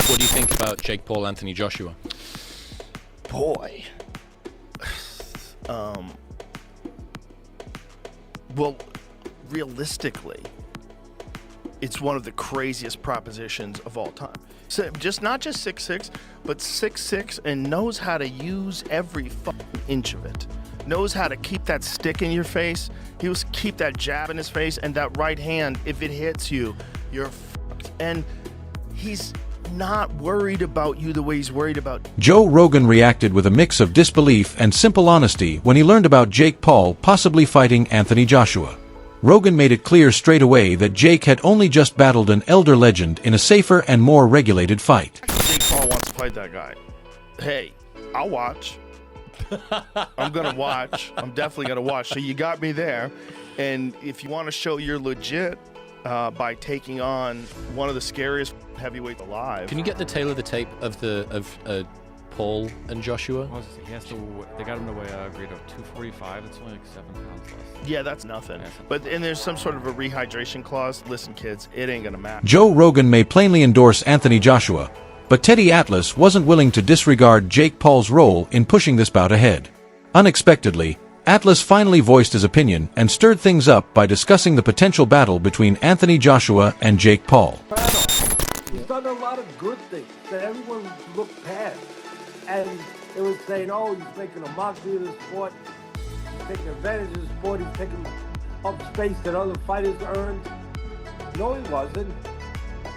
What do you think about Jake Paul, Anthony Joshua? Boy. Well, realistically, it's one of the craziest propositions of all time. So not just 6'6", but 6'6", and knows how to use every fucking inch of it. Knows how to keep that stick in your face. He was keep that jab in his face, and that right hand, if it hits you, you're fucked. And he's not worried about you the way he's worried about. Joe Rogan reacted with a mix of disbelief and simple honesty when he learned about Jake Paul possibly fighting Anthony Joshua. Rogan made it clear straight away that Jake had only just battled an elder legend in a safer and more regulated fight. Jake Paul wants to fight that guy. Hey, I'll watch. I'm gonna watch. I'm definitely gonna watch. So you got me there. And if you want to show you're legit by taking on one of the scariest heavyweights alive, Can you get the tail of the tape of Paul and Joshua? They got him to weigh a grade of 245. It's only like 7 pounds less. yeah, that's nothing. And there's some sort of a rehydration clause. Listen, kids, it ain't gonna matter. Joe Rogan may plainly endorse Anthony Joshua, but Teddy Atlas wasn't willing to disregard Jake Paul's role in pushing this bout ahead. Unexpectedly, Atlas finally voiced his opinion and stirred things up by discussing the potential battle between Anthony Joshua and Jake Paul. He's done a lot of good things that everyone looked past. And it was saying, oh, he's making a mockery of the sport. He's taking advantage of the sport. He's taking up space that other fighters earned. No, he wasn't.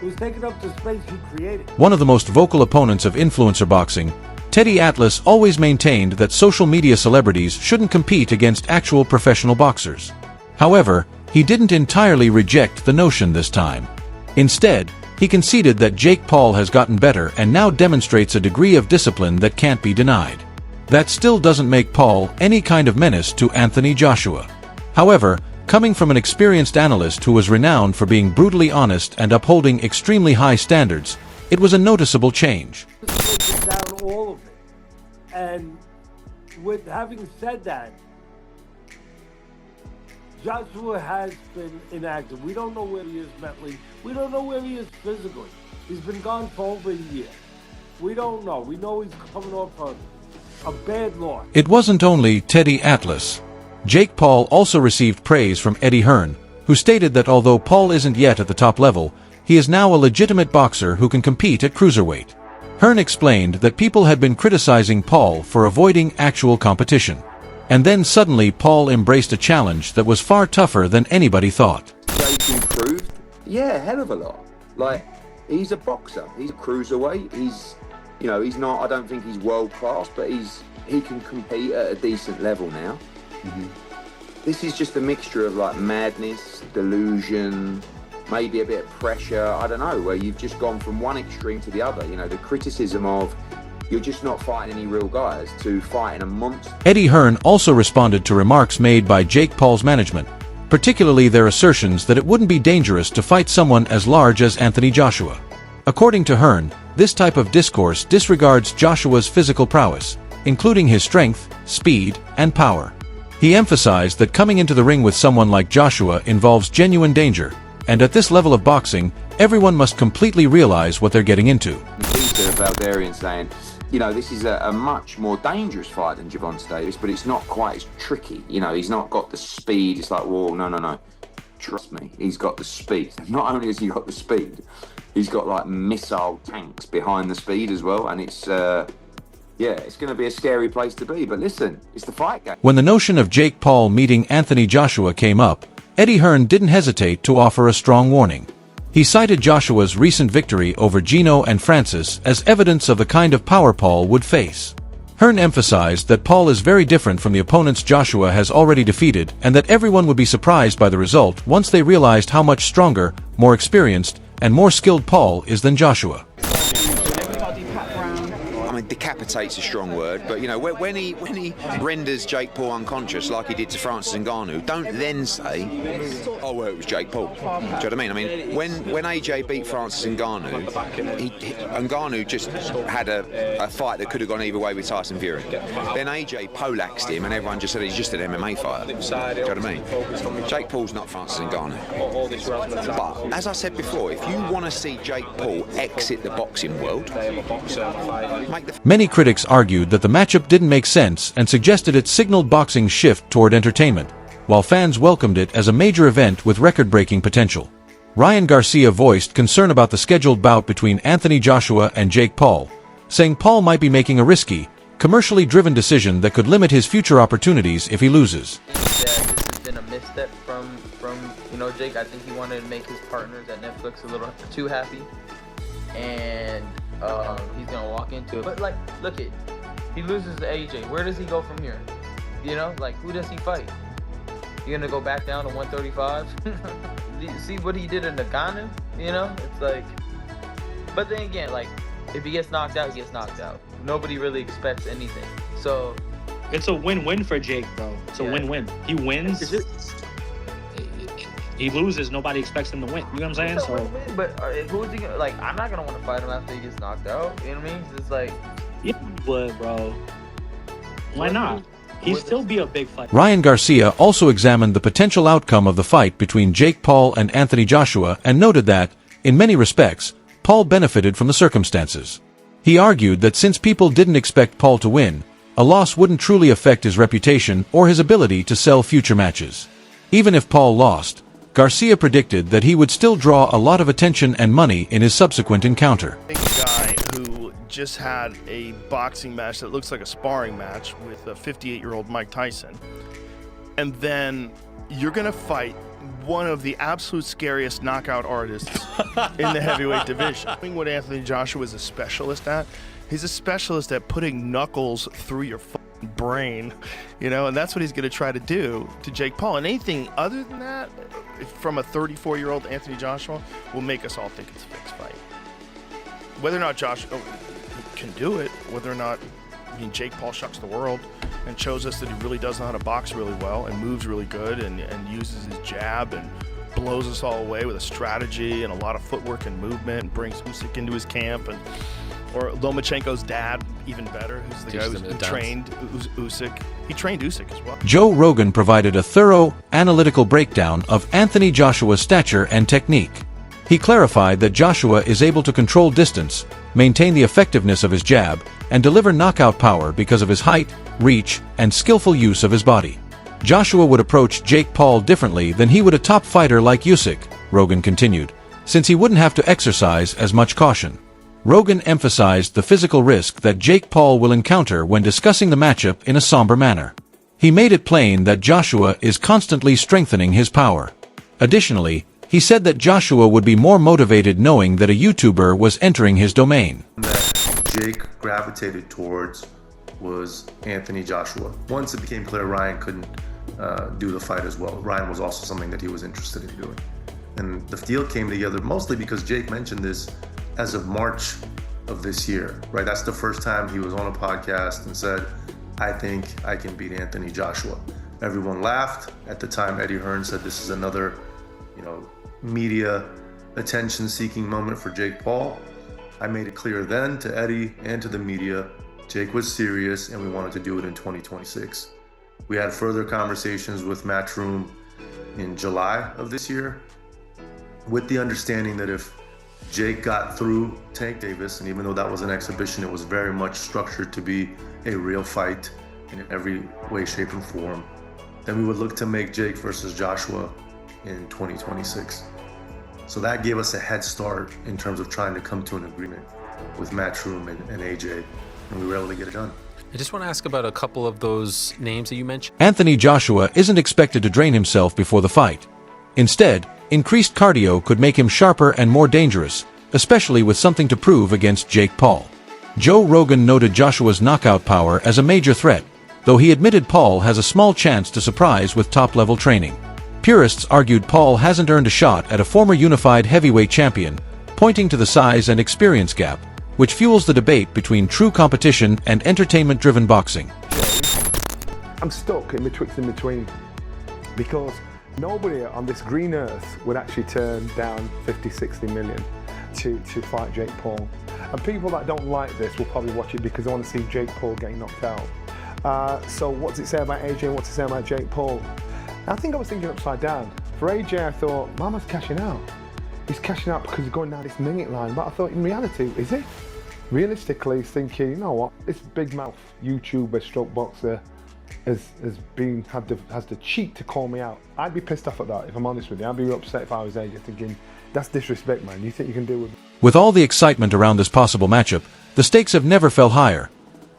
He was taking up the space he created. One of the most vocal opponents of influencer boxing, Teddy Atlas always maintained that social media celebrities shouldn't compete against actual professional boxers. However, he didn't entirely reject the notion this time. Instead, he conceded that Jake Paul has gotten better and now demonstrates a degree of discipline that can't be denied. That still doesn't make Paul any kind of menace to Anthony Joshua. However, coming from an experienced analyst who was renowned for being brutally honest and upholding extremely high standards, it was a noticeable change. Down all of it. And with having said that, Joshua has been inactive. We don't know where he is mentally. We don't know where he is physically. He's been gone for over a year. We don't know. We know he's coming off a bad loss. It wasn't only Teddy Atlas. Jake Paul also received praise from Eddie Hearn, who stated that although Paul isn't yet at the top level, he is now a legitimate boxer who can compete at cruiserweight. Hearn explained that people had been criticizing Paul for avoiding actual competition. And then suddenly Paul embraced a challenge that was far tougher than anybody thought. Jake improved? Yeah, hell of a lot. Like, he's a boxer. He's a cruiserweight. He's not, I don't think he's world class, but he can compete at a decent level now. This is just a mixture of like madness, delusion, maybe a bit of pressure, I don't know, where you've just gone from one extreme to the other. You know, the criticism of you're just not fighting any real guys to fighting a monster. Eddie Hearn also responded to remarks made by Jake Paul's management, particularly their assertions that it wouldn't be dangerous to fight someone as large as Anthony Joshua. According to Hearn, this type of discourse disregards Joshua's physical prowess, including his strength, speed, and power. He emphasized that coming into the ring with someone like Joshua involves genuine danger, and at this level of boxing, everyone must completely realize what they're getting into. Peter Valdarian saying, you know, this is a much more dangerous fight than Gervonta Davis, but it's not quite as tricky. You know, he's not got the speed. It's like, whoa, no. Trust me, he's got the speed. Not only has he got the speed, he's got like missile tanks behind the speed as well, and it's going to be a scary place to be. But listen, it's the fight game. When the notion of Jake Paul meeting Anthony Joshua came up, Eddie Hearn didn't hesitate to offer a strong warning. He cited Joshua's recent victory over Gino and Francis as evidence of the kind of power Paul would face. Hearn emphasized that Paul is very different from the opponents Joshua has already defeated and that everyone would be surprised by the result once they realized how much stronger, more experienced, and more skilled Paul is than Joshua. I mean, decapitate's a strong word, but you know, when he renders Jake Paul unconscious like he did to Francis Ngannou, don't then say, oh well, it was Jake Paul. Do you know what I mean? I mean, when AJ beat Francis Ngannou, Ngannou just had a fight that could have gone either way with Tyson Fury. Then AJ poleaxed him, and everyone just said he's just an MMA fighter. Do you know what I mean? Jake Paul's not Francis Ngannou. But as I said before, if you want to see Jake Paul exit the boxing world, Many critics argued that the matchup didn't make sense and suggested it signaled boxing's shift toward entertainment, while fans welcomed it as a major event with record-breaking potential. Ryan Garcia voiced concern about the scheduled bout between Anthony Joshua and Jake Paul, saying Paul might be making a risky, commercially driven decision that could limit his future opportunities if he loses. Yeah, this has been a misstep from Jake. I think he wanted to make his partners at Netflix a little too happy, and he's gonna walk into it. But like, look it, he loses to AJ. Where does he go from here? You know, like, who does he fight? You gonna go back down to 135? See what he did in Nagano? You know, it's like. But then again, like, if he gets knocked out, he gets knocked out. Nobody really expects anything. So it's a win-win for Jake, bro. It's a win-win. He wins. He loses. Nobody expects him to win. You know what I'm saying? So, but who's he gonna, like? I'm not gonna want to fight him after he gets knocked out. You know what I mean? It's like, yeah, but bro, why not? He'd still be a big fight. Ryan Garcia also examined the potential outcome of the fight between Jake Paul and Anthony Joshua and noted that, in many respects, Paul benefited from the circumstances. He argued that since people didn't expect Paul to win, a loss wouldn't truly affect his reputation or his ability to sell future matches. Even if Paul lost, Garcia predicted that he would still draw a lot of attention and money in his subsequent encounter. A guy who just had a boxing match that looks like a sparring match with a 58-year-old Mike Tyson, and then you're going to fight one of the absolute scariest knockout artists in the heavyweight division. I think what Anthony Joshua is a specialist at, he's a specialist at putting knuckles through your brain, you know, and that's what he's going to try to do to Jake Paul. And anything other than that, from a 34-year-old Anthony Joshua, will make us all think it's a fixed fight. Whether or not Joshua can do it, whether or not, I mean, Jake Paul shocks the world and shows us that he really does know how to box really well and moves really good and uses his jab and blows us all away with a strategy and a lot of footwork and movement and brings Usyk into his camp, and or Lomachenko's dad, even better, who's the guy who trained Usyk. He trained Usyk as well. Joe Rogan provided a thorough, analytical breakdown of Anthony Joshua's stature and technique. He clarified that Joshua is able to control distance, maintain the effectiveness of his jab, and deliver knockout power because of his height, reach, and skillful use of his body. Joshua would approach Jake Paul differently than he would a top fighter like Usyk, Rogan continued, since he wouldn't have to exercise as much caution. Rogan emphasized the physical risk that Jake Paul will encounter when discussing the matchup in a somber manner. He made it plain that Joshua is constantly strengthening his power. Additionally, he said that Joshua would be more motivated knowing that a YouTuber was entering his domain. That Jake gravitated towards was Anthony Joshua. Once it became clear Ryan couldn't do the fight as well, Ryan was also something that he was interested in doing. And the deal came together mostly because Jake mentioned this as of March of this year, right? That's the first time he was on a podcast and said, I think I can beat Anthony Joshua. Everyone laughed. At the time, Eddie Hearn said this is another, media attention-seeking moment for Jake Paul. I made it clear then to Eddie and to the media, Jake was serious and we wanted to do it in 2026. We had further conversations with Matchroom in July of this year with the understanding that if Jake got through Tank Davis, and even though that was an exhibition, it was very much structured to be a real fight in every way, shape, and form, then we would look to make Jake versus Joshua in 2026. So that gave us a head start in terms of trying to come to an agreement with Matchroom and AJ, and we were able to get it done. I just want to ask about a couple of those names that you mentioned. Anthony Joshua isn't expected to drain himself before the fight. Instead, increased cardio could make him sharper and more dangerous, especially with something to prove against Jake Paul. Joe Rogan noted Joshua's knockout power as a major threat, though he admitted Paul has a small chance to surprise with top-level training. Purists argued Paul hasn't earned a shot at a former unified heavyweight champion, pointing to the size and experience gap, which fuels the debate between true competition and entertainment-driven boxing. I'm stuck in between because nobody on this green earth would actually turn down 50, 60 million to fight Jake Paul. And people that don't like this will probably watch it because they want to see Jake Paul getting knocked out. So what does it say about AJ and what does it say about Jake Paul? I think I was thinking upside down. For AJ, I thought, Mama's cashing out. He's cashing out because he's going down this minute line. But I thought, in reality, is he? Realistically, he's thinking, you know what? This big mouth YouTuber stroke boxer has the cheek to call me out. I'd be pissed off at that, if I'm honest with you. I'd be upset if I was AJ, thinking, that's disrespect, man. You think you can deal with it? With all the excitement around this possible matchup, the stakes have never fell higher.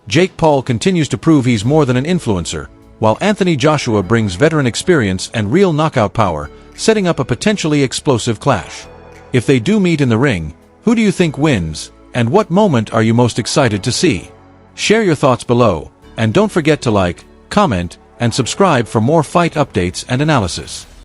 Jake Paul continues to prove he's more than an influencer, while Anthony Joshua brings veteran experience and real knockout power, setting up a potentially explosive clash. If they do meet in the ring, who do you think wins, and what moment are you most excited to see? Share your thoughts below, and don't forget to like, comment, and subscribe for more fight updates and analysis.